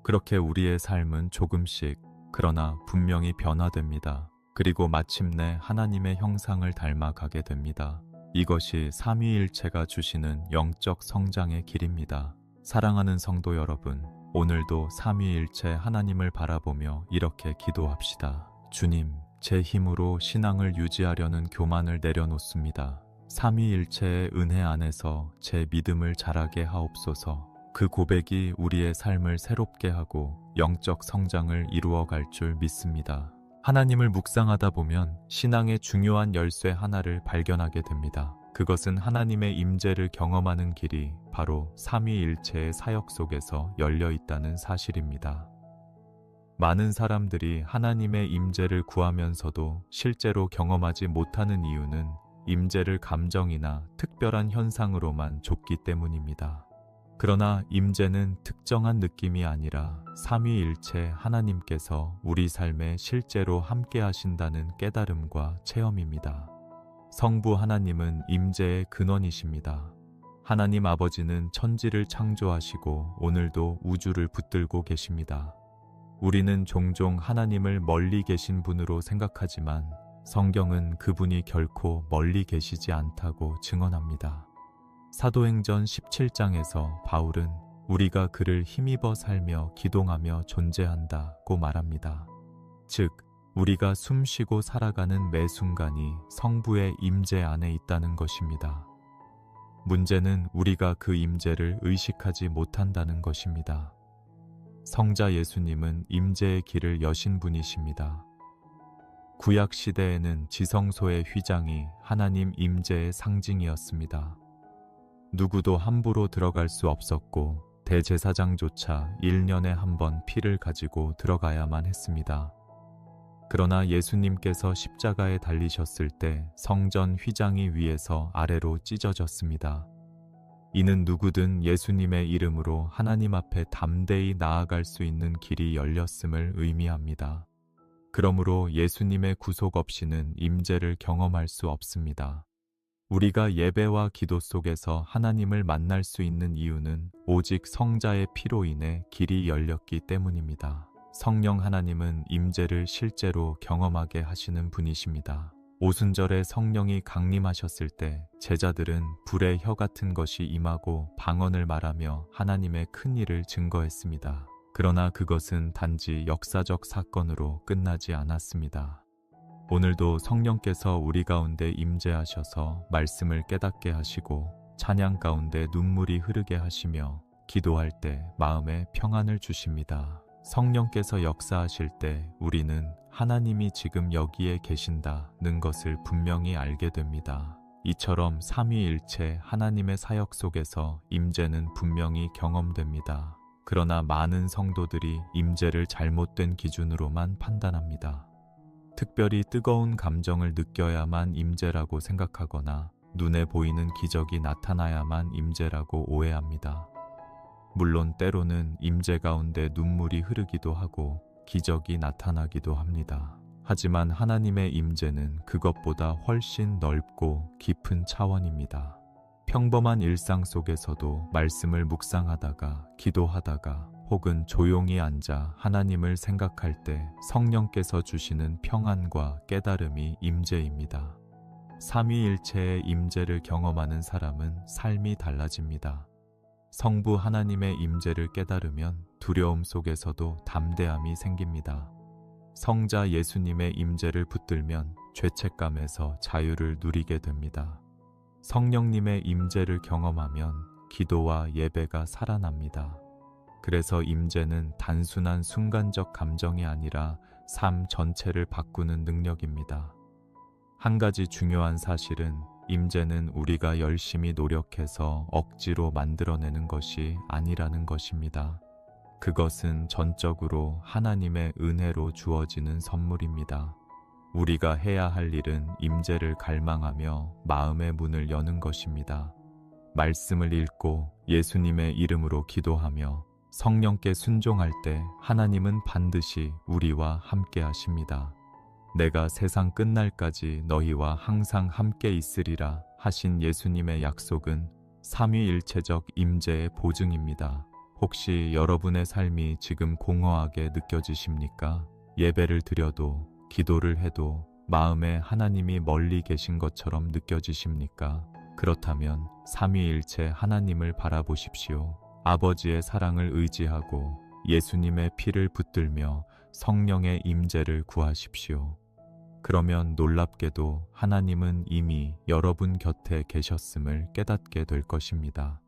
그렇게 우리의 삶은 조금씩 그러나 분명히 변화됩니다. 그리고 마침내 하나님의 형상을 닮아가게 됩니다. 이것이 삼위일체가 주시는 영적 성장의 길입니다. 사랑하는 성도 여러분, 오늘도 삼위일체 하나님을 바라보며 이렇게 기도합시다. 주님, 제 힘으로 신앙을 유지하려는 교만을 내려놓습니다. 삼위일체의 은혜 안에서 제 믿음을 자라게 하옵소서. 그 고백이 우리의 삶을 새롭게 하고 영적 성장을 이루어갈 줄 믿습니다. 하나님을 묵상하다 보면 신앙의 중요한 열쇠 하나를 발견하게 됩니다. 그것은 하나님의 임재를 경험하는 길이 바로 삼위일체의 사역 속에서 열려 있다는 사실입니다. 많은 사람들이 하나님의 임재를 구하면서도 실제로 경험하지 못하는 이유는 임재를 감정이나 특별한 현상으로만 줬기 때문입니다. 그러나 임재는 특정한 느낌이 아니라 삼위일체 하나님께서 우리 삶에 실제로 함께 하신다는 깨달음과 체험입니다. 성부 하나님은 임재의 근원이십니다. 하나님 아버지는 천지를 창조하시고 오늘도 우주를 붙들고 계십니다. 우리는 종종 하나님을 멀리 계신 분으로 생각하지만 성경은 그분이 결코 멀리 계시지 않다고 증언합니다. 사도행전 17장에서 바울은 우리가 그를 힘입어 살며 기동하며 존재한다고 말합니다. 즉, 우리가 숨쉬고 살아가는 매 순간이 성부의 임재 안에 있다는 것입니다. 문제는 우리가 그 임재를 의식하지 못한다는 것입니다. 성자 예수님은 임재의 길을 여신 분이십니다. 구약 시대에는 지성소의 휘장이 하나님 임재의 상징이었습니다. 누구도 함부로 들어갈 수 없었고 대제사장조차 1년에 한 번 피를 가지고 들어가야만 했습니다. 그러나 예수님께서 십자가에 달리셨을 때 성전 휘장이 위에서 아래로 찢어졌습니다. 이는 누구든 예수님의 이름으로 하나님 앞에 담대히 나아갈 수 있는 길이 열렸음을 의미합니다. 그러므로 예수님의 구속 없이는 임재를 경험할 수 없습니다. 우리가 예배와 기도 속에서 하나님을 만날 수 있는 이유는 오직 성자의 피로 인해 길이 열렸기 때문입니다. 성령 하나님은 임재를 실제로 경험하게 하시는 분이십니다. 오순절에 성령이 강림하셨을 때 제자들은 불의 혀 같은 것이 임하고 방언을 말하며 하나님의 큰 일을 증거했습니다. 그러나 그것은 단지 역사적 사건으로 끝나지 않았습니다. 오늘도 성령께서 우리 가운데 임재하셔서 말씀을 깨닫게 하시고 찬양 가운데 눈물이 흐르게 하시며 기도할 때 마음에 평안을 주십니다. 성령께서 역사하실 때 우리는 하나님이 지금 여기에 계신다는 것을 분명히 알게 됩니다. 이처럼 삼위일체 하나님의 사역 속에서 임재는 분명히 경험됩니다. 그러나 많은 성도들이 임재를 잘못된 기준으로만 판단합니다. 특별히 뜨거운 감정을 느껴야만 임재라고 생각하거나 눈에 보이는 기적이 나타나야만 임재라고 오해합니다. 물론 때로는 임재 가운데 눈물이 흐르기도 하고 기적이 나타나기도 합니다. 하지만 하나님의 임재는 그것보다 훨씬 넓고 깊은 차원입니다. 평범한 일상 속에서도 말씀을 묵상하다가 기도하다가 혹은 조용히 앉아 하나님을 생각할 때 성령께서 주시는 평안과 깨달음이 임재입니다. 삼위일체의 임재를 경험하는 사람은 삶이 달라집니다. 성부 하나님의 임재를 깨달으면 두려움 속에서도 담대함이 생깁니다. 성자 예수님의 임재를 붙들면 죄책감에서 자유를 누리게 됩니다. 성령님의 임재를 경험하면 기도와 예배가 살아납니다. 그래서 임재는 단순한 순간적 감정이 아니라 삶 전체를 바꾸는 능력입니다. 한 가지 중요한 사실은 임재는 우리가 열심히 노력해서 억지로 만들어내는 것이 아니라는 것입니다. 그것은 전적으로 하나님의 은혜로 주어지는 선물입니다. 우리가 해야 할 일은 임재를 갈망하며 마음의 문을 여는 것입니다. 말씀을 읽고 예수님의 이름으로 기도하며 성령께 순종할 때 하나님은 반드시 우리와 함께 하십니다. 내가 세상 끝날까지 너희와 항상 함께 있으리라 하신 예수님의 약속은 삼위일체적 임재의 보증입니다. 혹시 여러분의 삶이 지금 공허하게 느껴지십니까? 예배를 드려도 기도를 해도 마음에 하나님이 멀리 계신 것처럼 느껴지십니까? 그렇다면 삼위일체 하나님을 바라보십시오. 아버지의 사랑을 의지하고 예수님의 피를 붙들며 성령의 임재를 구하십시오. 그러면 놀랍게도 하나님은 이미 여러분 곁에 계셨음을 깨닫게 될 것입니다.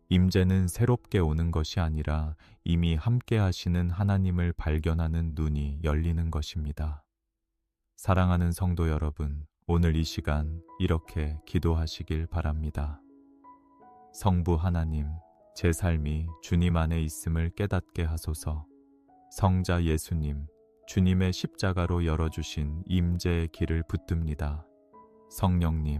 임재는 새롭게 오는 것이 아니라 이미 함께 하시는 하나님을 발견하는 눈이 열리는 것입니다. 사랑하는 성도 여러분, 오늘 이 시간 이렇게 기도하시길 바랍니다. 성부 하나님, 제 삶이 주님 안에 있음을 깨닫게 하소서. 성자 예수님, 주님의 십자가로 열어주신 임재의 길을 붙듭니다. 성령님,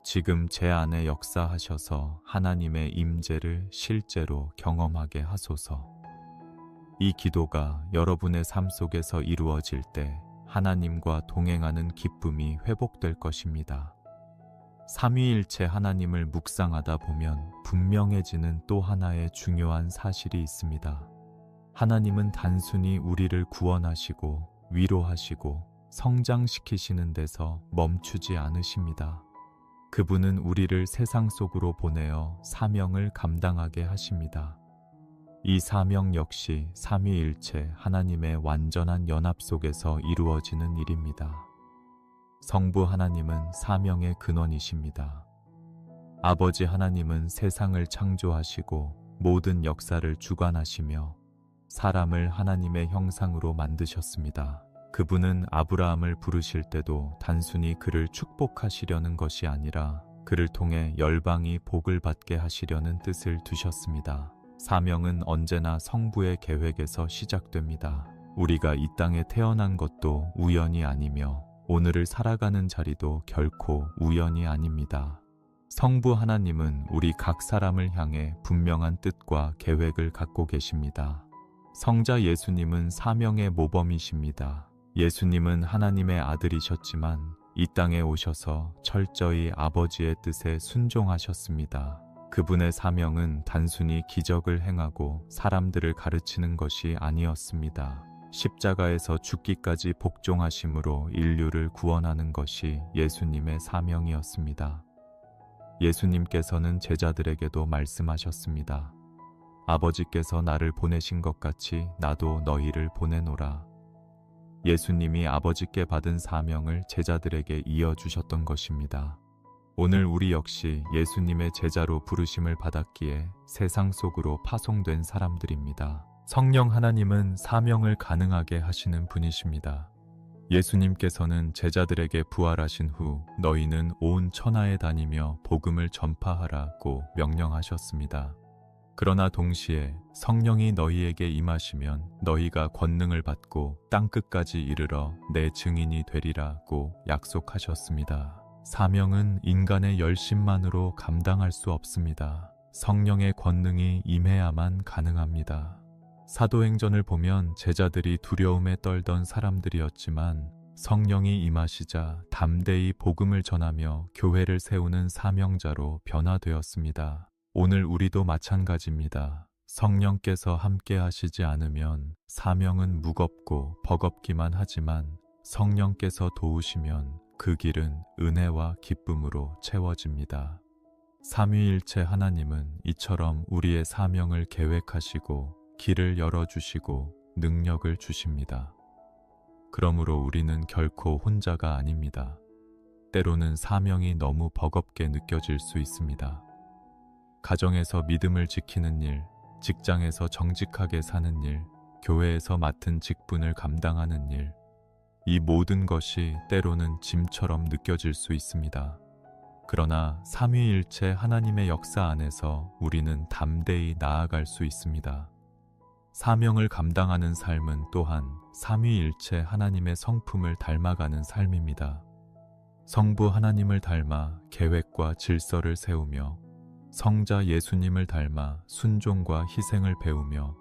지금 제 안에 역사하셔서 하나님의 임재를 실제로 경험하게 하소서. 이 기도가 여러분의 삶 속에서 이루어질 때 하나님과 동행하는 기쁨이 회복될 것입니다. 삼위일체 하나님을 묵상하다 보면 분명해지는 또 하나의 중요한 사실이 있습니다. 하나님은 단순히 우리를 구원하시고 위로하시고 성장시키시는 데서 멈추지 않으십니다. 그분은 우리를 세상 속으로 보내어 사명을 감당하게 하십니다. 이 사명 역시 삼위일체 하나님의 완전한 연합 속에서 이루어지는 일입니다. 성부 하나님은 사명의 근원이십니다. 아버지 하나님은 세상을 창조하시고 모든 역사를 주관하시며 사람을 하나님의 형상으로 만드셨습니다. 그분은 아브라함을 부르실 때도 단순히 그를 축복하시려는 것이 아니라 그를 통해 열방이 복을 받게 하시려는 뜻을 두셨습니다. 사명은 언제나 성부의 계획에서 시작됩니다. 우리가 이 땅에 태어난 것도 우연이 아니며 오늘을 살아가는 자리도 결코 우연이 아닙니다. 성부 하나님은 우리 각 사람을 향해 분명한 뜻과 계획을 갖고 계십니다. 성자 예수님은 사명의 모범이십니다. 예수님은 하나님의 아들이셨지만 이 땅에 오셔서 철저히 아버지의 뜻에 순종하셨습니다. 그분의 사명은 단순히 기적을 행하고 사람들을 가르치는 것이 아니었습니다. 십자가에서 죽기까지 복종하심으로 인류를 구원하는 것이 예수님의 사명이었습니다. 예수님께서는 제자들에게도 말씀하셨습니다. 아버지께서 나를 보내신 것 같이 나도 너희를 보내노라. 예수님이 아버지께 받은 사명을 제자들에게 이어주셨던 것입니다. 오늘 우리 역시 예수님의 제자로 부르심을 받았기에 세상 속으로 파송된 사람들입니다. 성령 하나님은 사명을 가능하게 하시는 분이십니다. 예수님께서는 제자들에게 부활하신 후 너희는 온 천하에 다니며 복음을 전파하라고 명령하셨습니다. 그러나 동시에 성령이 너희에게 임하시면 너희가 권능을 받고 땅끝까지 이르러 내 증인이 되리라고 약속하셨습니다. 사명은 인간의 열심만으로 감당할 수 없습니다. 성령의 권능이 임해야만 가능합니다. 사도행전을 보면 제자들이 두려움에 떨던 사람들이었지만 성령이 임하시자 담대히 복음을 전하며 교회를 세우는 사명자로 변화되었습니다. 오늘 우리도 마찬가지입니다. 성령께서 함께 하시지 않으면 사명은 무겁고 버겁기만 하지만 성령께서 도우시면 그 길은 은혜와 기쁨으로 채워집니다. 삼위일체 하나님은 이처럼 우리의 사명을 계획하시고 길을 열어주시고 능력을 주십니다. 그러므로 우리는 결코 혼자가 아닙니다. 때로는 사명이 너무 버겁게 느껴질 수 있습니다. 가정에서 믿음을 지키는 일, 직장에서 정직하게 사는 일, 교회에서 맡은 직분을 감당하는 일, 이 모든 것이 때로는 짐처럼 느껴질 수 있습니다. 그러나 삼위일체 하나님의 역사 안에서 우리는 담대히 나아갈 수 있습니다. 사명을 감당하는 삶은 또한 삼위일체 하나님의 성품을 닮아가는 삶입니다. 성부 하나님을 닮아 계획과 질서를 세우며 성자 예수님을 닮아 순종과 희생을 배우며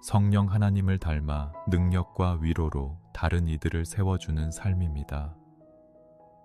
성령 하나님을 닮아 능력과 위로로 다른 이들을 세워주는 삶입니다.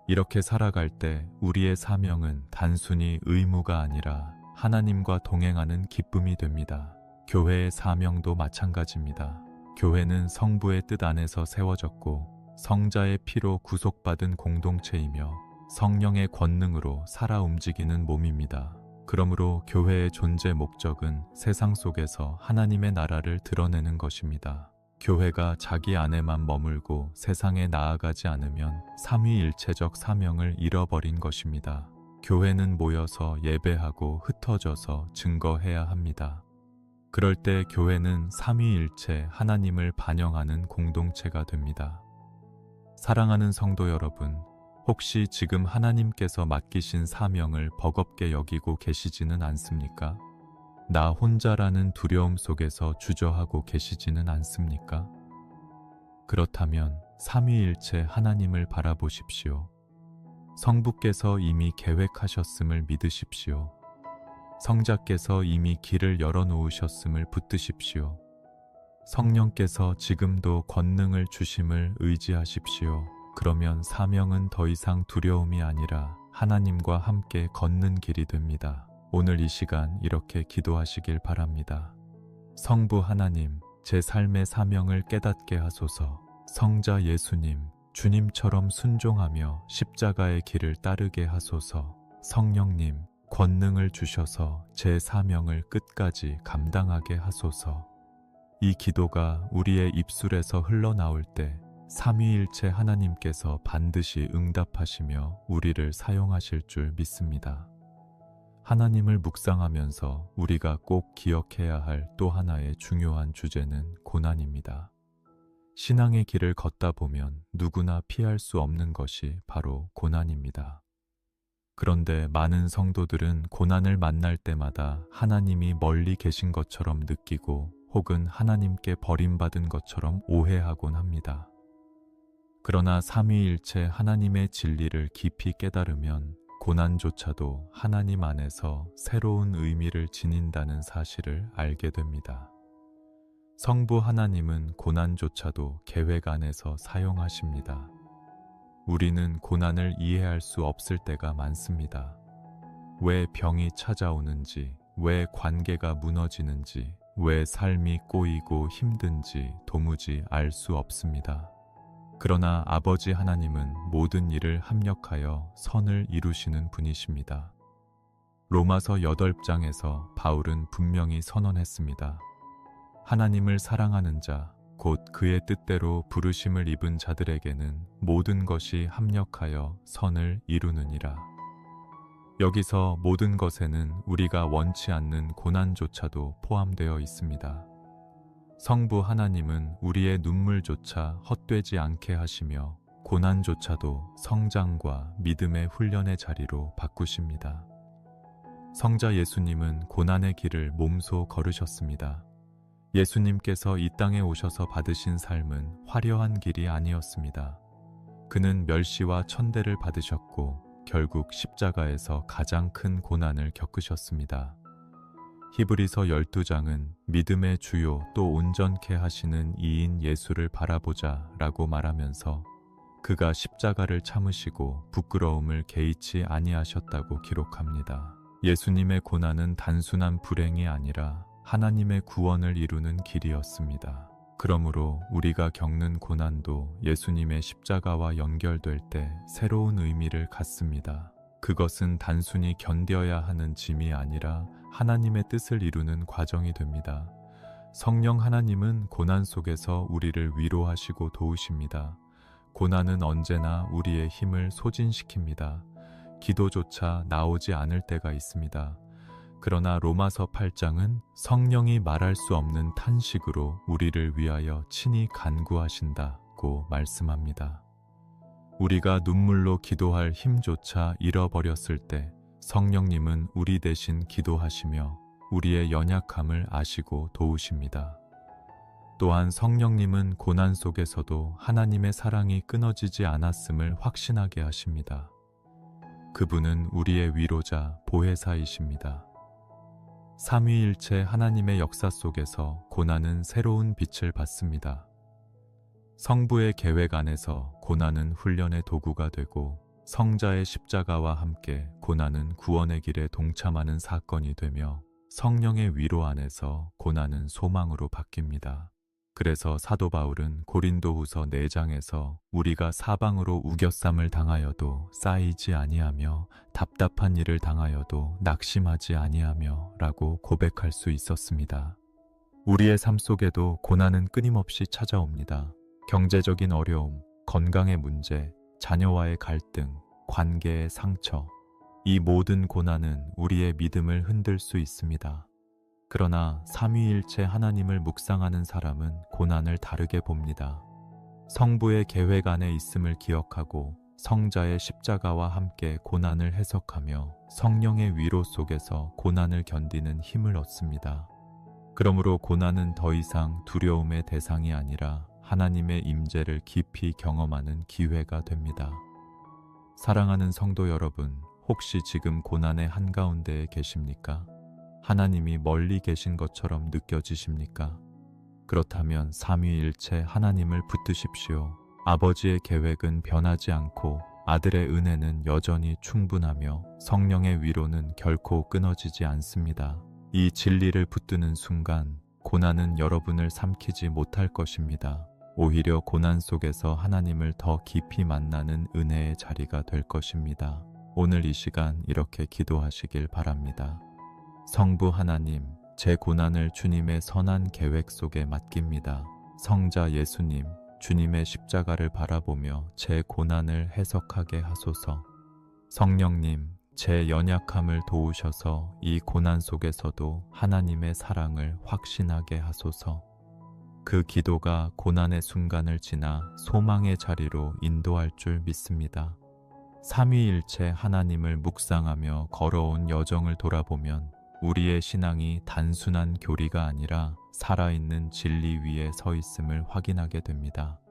이렇게 살아갈 때 우리의 사명은 단순히 의무가 아니라 하나님과 동행하는 기쁨이 됩니다. 교회의 사명도 마찬가지입니다. 교회는 성부의 뜻 안에서 세워졌고 성자의 피로 구속받은 공동체이며 성령의 권능으로 살아 움직이는 몸입니다. 그러므로 교회의 존재 목적은 세상 속에서 하나님의 나라를 드러내는 것입니다. 교회가 자기 안에만 머물고 세상에 나아가지 않으면 삼위일체적 사명을 잃어버린 것입니다. 교회는 모여서 예배하고 흩어져서 증거해야 합니다. 그럴 때 교회는 삼위일체 하나님을 반영하는 공동체가 됩니다. 사랑하는 성도 여러분, 혹시 지금 하나님께서 맡기신 사명을 버겁게 여기고 계시지는 않습니까? 나 혼자라는 두려움 속에서 주저하고 계시지는 않습니까? 그렇다면 삼위일체 하나님을 바라보십시오. 성부께서 이미 계획하셨음을 믿으십시오. 성자께서 이미 길을 열어놓으셨음을 붙드십시오. 성령께서 지금도 권능을 주심을 의지하십시오. 그러면 사명은 더 이상 두려움이 아니라 하나님과 함께 걷는 길이 됩니다. 오늘 이 시간 이렇게 기도하시길 바랍니다. 성부 하나님, 제 삶의 사명을 깨닫게 하소서. 성자 예수님, 주님처럼 순종하며 십자가의 길을 따르게 하소서. 성령님, 권능을 주셔서 제 사명을 끝까지 감당하게 하소서. 이 기도가 우리의 입술에서 흘러나올 때 삼위일체 하나님께서 반드시 응답하시며 우리를 사용하실 줄 믿습니다. 하나님을 묵상하면서 우리가 꼭 기억해야 할 또 하나의 중요한 주제는 고난입니다. 신앙의 길을 걷다 보면 누구나 피할 수 없는 것이 바로 고난입니다. 그런데 많은 성도들은 고난을 만날 때마다 하나님이 멀리 계신 것처럼 느끼고 혹은 하나님께 버림받은 것처럼 오해하곤 합니다. 그러나 삼위일체 하나님의 진리를 깊이 깨달으면 고난조차도 하나님 안에서 새로운 의미를 지닌다는 사실을 알게 됩니다. 성부 하나님은 고난조차도 계획 안에서 사용하십니다. 우리는 고난을 이해할 수 없을 때가 많습니다. 왜 병이 찾아오는지, 왜 관계가 무너지는지, 왜 삶이 꼬이고 힘든지 도무지 알 수 없습니다. 그러나 아버지 하나님은 모든 일을 합력하여 선을 이루시는 분이십니다. 로마서 8장에서 바울은 분명히 선언했습니다. 하나님을 사랑하는 자, 곧 그의 뜻대로 부르심을 입은 자들에게는 모든 것이 합력하여 선을 이루느니라. 여기서 모든 것에는 우리가 원치 않는 고난조차도 포함되어 있습니다. 성부 하나님은 우리의 눈물조차 헛되지 않게 하시며 고난조차도 성장과 믿음의 훈련의 자리로 바꾸십니다. 성자 예수님은 고난의 길을 몸소 걸으셨습니다. 예수님께서 이 땅에 오셔서 받으신 삶은 화려한 길이 아니었습니다. 그는 멸시와 천대를 받으셨고 결국 십자가에서 가장 큰 고난을 겪으셨습니다. 히브리서 12장은 믿음의 주요 또 온전케 하시는 이인 예수를 바라보자 라고 말하면서 그가 십자가를 참으시고 부끄러움을 개의치 아니하셨다고 기록합니다. 예수님의 고난은 단순한 불행이 아니라 하나님의 구원을 이루는 길이었습니다. 그러므로 우리가 겪는 고난도 예수님의 십자가와 연결될 때 새로운 의미를 갖습니다. 그것은 단순히 견뎌야 하는 짐이 아니라 하나님의 뜻을 이루는 과정이 됩니다. 성령 하나님은 고난 속에서 우리를 위로하시고 도우십니다. 고난은 언제나 우리의 힘을 소진시킵니다. 기도조차 나오지 않을 때가 있습니다. 그러나 로마서 8장은 성령이 말할 수 없는 탄식으로 우리를 위하여 친히 간구하신다고 말씀합니다. 우리가 눈물로 기도할 힘조차 잃어버렸을 때 성령님은 우리 대신 기도하시며 우리의 연약함을 아시고 도우십니다. 또한 성령님은 고난 속에서도 하나님의 사랑이 끊어지지 않았음을 확신하게 하십니다. 그분은 우리의 위로자, 보혜사이십니다. 삼위일체 하나님의 역사 속에서 고난은 새로운 빛을 받습니다. 성부의 계획 안에서 고난은 훈련의 도구가 되고 성자의 십자가와 함께 고난은 구원의 길에 동참하는 사건이 되며 성령의 위로 안에서 고난은 소망으로 바뀝니다. 그래서 사도 바울은 고린도후서 4장에서 우리가 사방으로 우겨쌈을 당하여도 쌓이지 아니하며 답답한 일을 당하여도 낙심하지 아니하며 라고 고백할 수 있었습니다. 우리의 삶 속에도 고난은 끊임없이 찾아옵니다. 경제적인 어려움, 건강의 문제, 자녀와의 갈등, 관계의 상처, 이 모든 고난은 우리의 믿음을 흔들 수 있습니다. 그러나 삼위일체 하나님을 묵상하는 사람은 고난을 다르게 봅니다. 성부의 계획 안에 있음을 기억하고 성자의 십자가와 함께 고난을 해석하며 성령의 위로 속에서 고난을 견디는 힘을 얻습니다. 그러므로 고난은 더 이상 두려움의 대상이 아니라 하나님의 임재를 깊이 경험하는 기회가 됩니다. 사랑하는 성도 여러분, 혹시 지금 고난의 한가운데에 계십니까? 하나님이 멀리 계신 것처럼 느껴지십니까? 그렇다면 삼위일체 하나님을 붙드십시오. 아버지의 계획은 변하지 않고 아들의 은혜는 여전히 충분하며 성령의 위로는 결코 끊어지지 않습니다. 이 진리를 붙드는 순간 고난은 여러분을 삼키지 못할 것입니다. 오히려 고난 속에서 하나님을 더 깊이 만나는 은혜의 자리가 될 것입니다. 오늘 이 시간 이렇게 기도하시길 바랍니다. 성부 하나님, 제 고난을 주님의 선한 계획 속에 맡깁니다. 성자 예수님, 주님의 십자가를 바라보며 제 고난을 해석하게 하소서. 성령님, 제 연약함을 도우셔서 이 고난 속에서도 하나님의 사랑을 확신하게 하소서. 그 기도가 고난의 순간을 지나 소망의 자리로 인도할 줄 믿습니다. 삼위일체 하나님을 묵상하며 걸어온 여정을 돌아보면 우리의 신앙이 단순한 교리가 아니라 살아있는 진리 위에 서 있음을 확인하게 됩니다.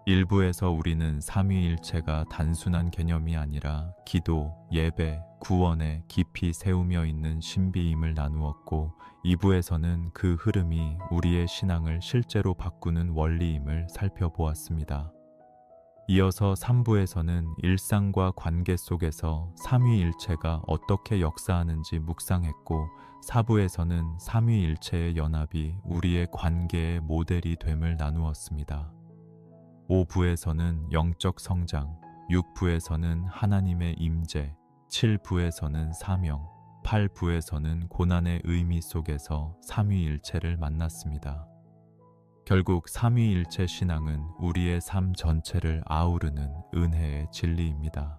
일부에서 우리는 삼위일체가 단순한 개념이 아니라 기도, 예배, 구원에 깊이 세우며 있는 신비임을 나누었고 2부에서는 그 흐름이 우리의 신앙을 실제로 바꾸는 원리임을 살펴보았습니다. 이어서 3부에서는 일상과 관계 속에서 삼위일체가 어떻게 역사하는지 묵상했고 4부에서는 삼위일체의 연합이 우리의 관계의 모델이 됨을 나누었습니다. 5부에서는 영적 성장, 6부에서는 하나님의 임재, 7부에서는 사명, 8부에서는 고난의 의미 속에서 삼위일체를 만났습니다. 결국 삼위일체 신앙은 우리의 삶 전체를 아우르는 은혜의 진리입니다.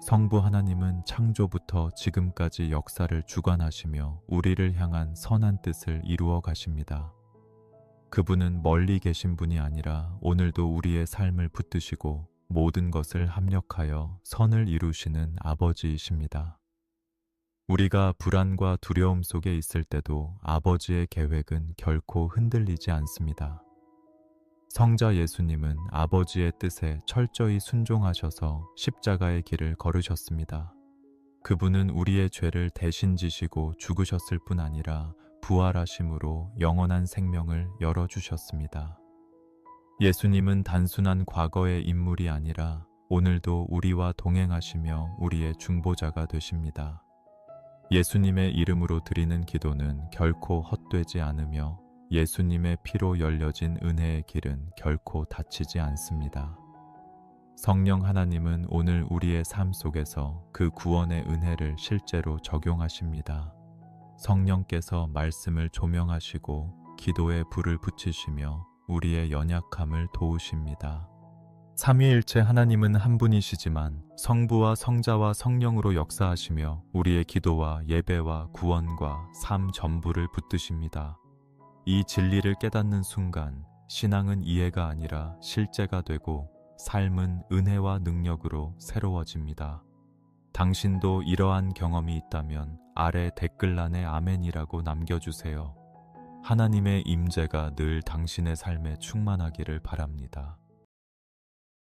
성부 하나님은 창조부터 지금까지 역사를 주관하시며 우리를 향한 선한 뜻을 이루어 가십니다. 그분은 멀리 계신 분이 아니라 오늘도 우리의 삶을 붙드시고 모든 것을 합력하여 선을 이루시는 아버지이십니다. 우리가 불안과 두려움 속에 있을 때도 아버지의 계획은 결코 흔들리지 않습니다. 성자 예수님은 아버지의 뜻에 철저히 순종하셔서 십자가의 길을 걸으셨습니다. 그분은 우리의 죄를 대신 지시고 죽으셨을 뿐 아니라 부활하심으로 영원한 생명을 열어주셨습니다. 예수님은 단순한 과거의 인물이 아니라 오늘도 우리와 동행하시며 우리의 중보자가 되십니다. 예수님의 이름으로 드리는 기도는 결코 헛되지 않으며 예수님의 피로 열려진 은혜의 길은 결코 닫히지 않습니다. 성령 하나님은 오늘 우리의 삶 속에서 그 구원의 은혜를 실제로 적용하십니다. 성령께서 말씀을 조명하시고 기도에 불을 붙이시며 우리의 연약함을 도우십니다. 삼위일체 하나님은 한 분이시지만 성부와 성자와 성령으로 역사하시며 우리의 기도와 예배와 구원과 삶 전부를 붙드십니다. 이 진리를 깨닫는 순간 신앙은 이해가 아니라 실제가 되고 삶은 은혜와 능력으로 새로워집니다. 당신도 이러한 경험이 있다면 아래 댓글란에 아멘이라고 남겨주세요. 하나님의 임재가 늘 당신의 삶에 충만하기를 바랍니다.